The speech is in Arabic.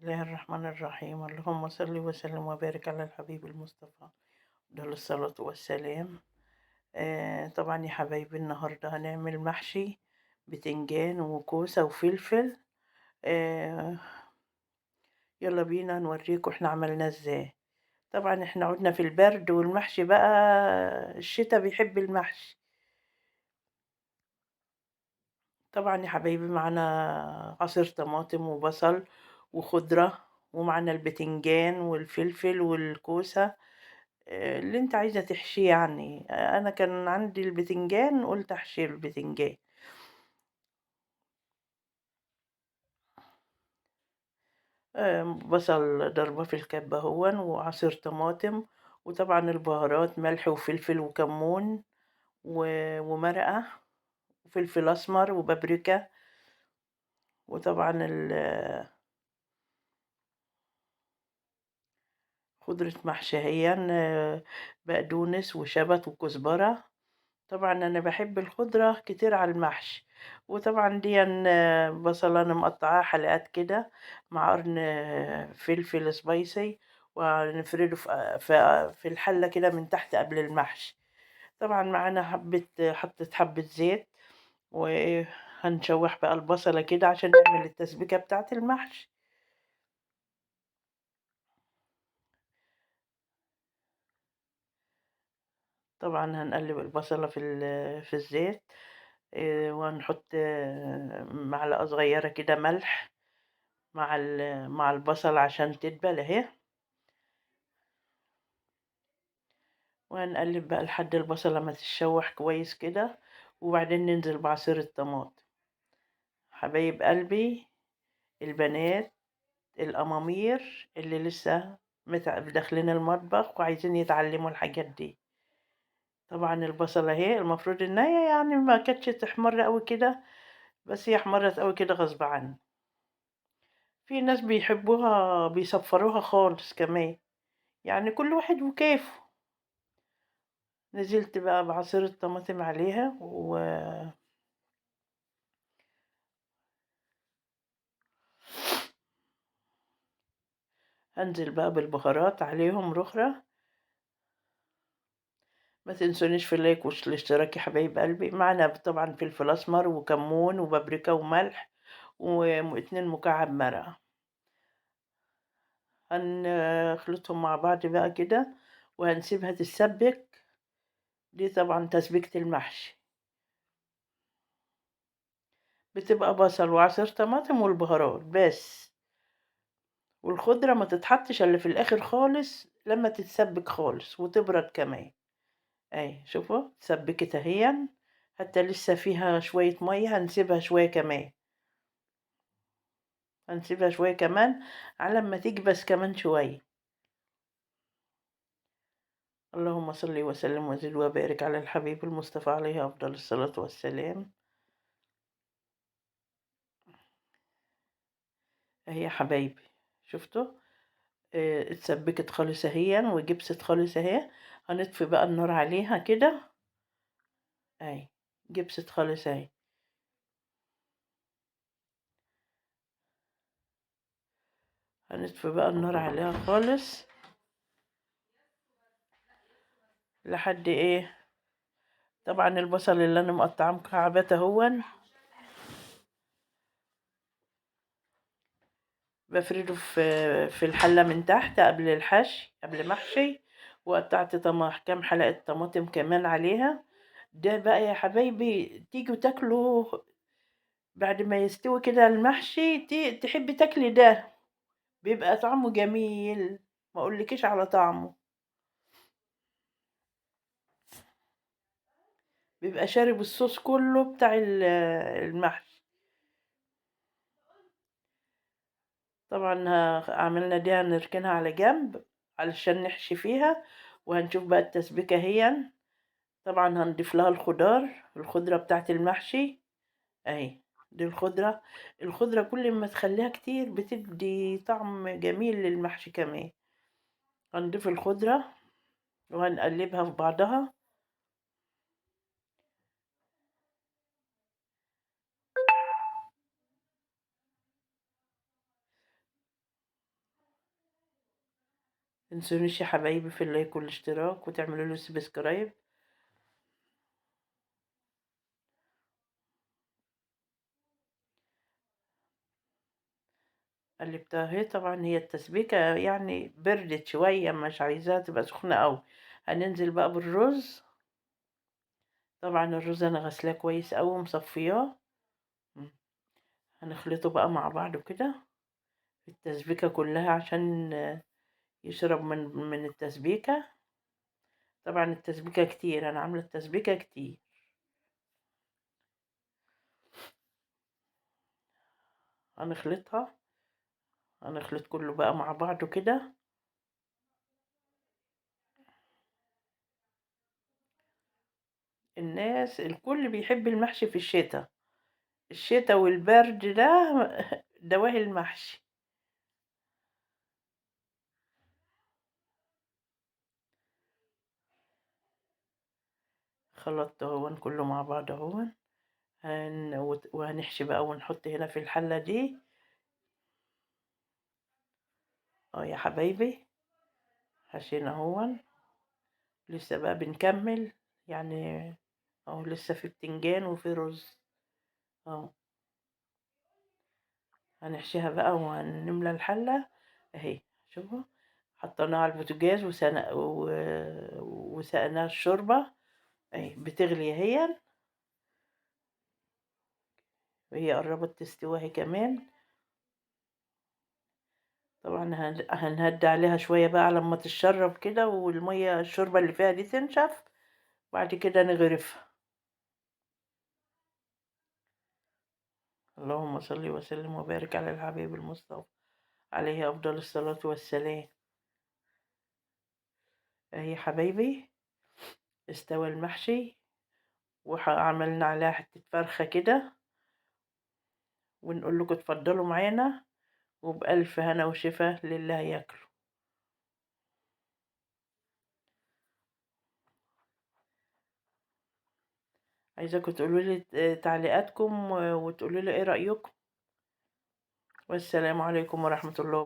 الله الرحمن الرحيم. اللهم صل وسلم وبارك على الحبيب المصطفى أفضل الصلاة والسلام. طبعا يا حبايبي النهاردة هنعمل محشي بتنجان وكوسة وفلفل. آه يلا بينا نوريكم احنا عملناه ازاي. طبعا احنا عدنا في البرد والمحشي بقى، الشتا بيحب المحشي. طبعا يا حبايبي معانا عصير طماطم وبصل وخضرة، ومعانا البتنجان والفلفل والكوسة. اللي انت عايزة تحشيه يعني. انا كان عندي البتنجان قلت احشي البتنجان. بصل ضربة في الكبة هون، وعصير طماطم، وطبعا البهارات ملح وفلفل وكمون ومرقة وفلفل اسمر وبابريكا. وطبعا خضرة محشي هي بقدونس وشبت وكزبرة. طبعا انا بحب الخضرة كتير على المحشي. وطبعا دي بصل انا مقطعاه حلقات كده، مع قرن فلفل سبايسي، ونفرده في الحلة كده من تحت قبل المحشي. طبعا معانا حطيت حبة زيت، وهنشوح بقى البصلة كده عشان نعمل التسبيكة بتاعة المحشي. طبعا هنقلب البصلة في الزيت. وهنحط معلقة صغيرة كده ملح مع البصل عشان تدبل اهي. وهنقلب بقى لحد البصلة ما تتشوح كويس كده، وبعدين ننزل بعصير الطماطم. حبايب قلبي، البنات الأمامير اللي لسه داخلين المطبخ وعايزين يتعلموا الحاجات دي. طبعا البصلة اهي المفروض ان هي يعني ما كانتش تحمر قوي كده، بس هي احمرت قوي كده غصب عني. في ناس بيحبوها بيصفروها خالص كمان، يعني كل واحد وكيفه. نزلت بقى بعصير الطماطم عليها، وهنزل بقى بالبهارات عليهم رخرة. ما تنسونيش في اللايك والاشتراك يا حبايب قلبي. معنا طبعا فلفل اسمر وكمون وبابريكا وملح واتنين مكعب مرقة. هنخلطهم مع بعض بقى كده، وهنسيبها تتسبك. دي طبعا تسبيكة المحشي بتبقى بصل وعصير طماطم والبهارات بس، والخضرة ما تتحطش الا في الاخر خالص لما تتسبك خالص وتبرد كمان. اهي شوفوا اتسبكت اهي، حتى لسه فيها شوية مية. هنسيبها شوية كمان على ما تكبس كمان شوية. اللهم صل وسلم وزد وبارك على الحبيب المصطفى عليه أفضل الصلاة والسلام. اهي يا حبايبي شفتوا، اتسبكت خالص اهي وجبست خالص اهي. هنطفي بقى النار عليها كده. اهي جبست خالص اهي. هنطفي بقى النار عليها خالص لحد ايه. طبعا البصل اللي انا مقطعاه مكعبات اهون بفرده في الحلة من تحت قبل الحشي قبل محشي. وقطعت كام حلقة طماطم كمان عليها. ده بقى يا حبايبي تيجوا تاكلوا بعد ما يستوي كده المحشي، تحبي تاكلي ده. بيبقى طعمه جميل، ما اقولكيش على طعمه. بيبقى شارب الصوص كله بتاع المحشي. طبعا عملنا دي هنركنها على جنب علشان نحشي فيها. وهنشوف بقى التسبيكة هي. طبعا هنضيف لها الخضرة بتاعت المحشي اهي. دي الخضرة كل ما تخليها كتير بتدي طعم جميل للمحشي كمان. هنضيف الخضرة وهنقلبها في بعضها. متنسونيش يا حبايبي في اللايك والاشتراك وتعملوا له سبسكرايب. قلبتها اهي. طبعا هي التسبيكة يعني بردت شوية، مش عايزاها تبقى سخنة أوي. هننزل بقى بالرز. طبعا الرز أنا غسلاه كويس أوي ومصفياه. هنخلطه بقى مع بعضه كده في التسبيكة كلها عشان يشرب من التسبيكة. طبعا التسبيكة كتير، أنا عاملة التسبيكة كتير. هنخلطها. هنخلط كله بقى مع بعضه كده. الناس الكل بيحب المحشي في الشتاء. الشتاء والبرد ده دواء المحشي. خلطت اهون كله مع بعض اهون. وهنحشي بقى ونحط هنا في الحلة دي. اه يا حبايبي، حشينا اهون. لسه بقى بنكمل يعني. اهو لسه في بتنجان وفي رز. اهو هنحشيها بقى وهنملى الحلة اهي. شوفوا، حطيناها على البوتاجاز وسقناها الشوربة اهي بتغلي اهي. وهي قربت تستوي اهي كمان. طبعا هنهدي عليها شوية بقى لما تتشرب كده والمية الشوربة اللي فيها دي تنشف. بعد كده نغرفها. اللهم صل وسلم وبارك على الحبيب المصطفى عليه أفضل الصلاة والسلام. اهي حبايبي، استوى المحشي. وعملنا عليها حتة فرخة كده. ونقول لكم اتفضلوا معانا. وبألف هنا وشفا لله ياكلوا. عايزاكم تقولوا لي تعليقاتكم وتقولوا لي ايه رأيكم. والسلام عليكم ورحمة الله.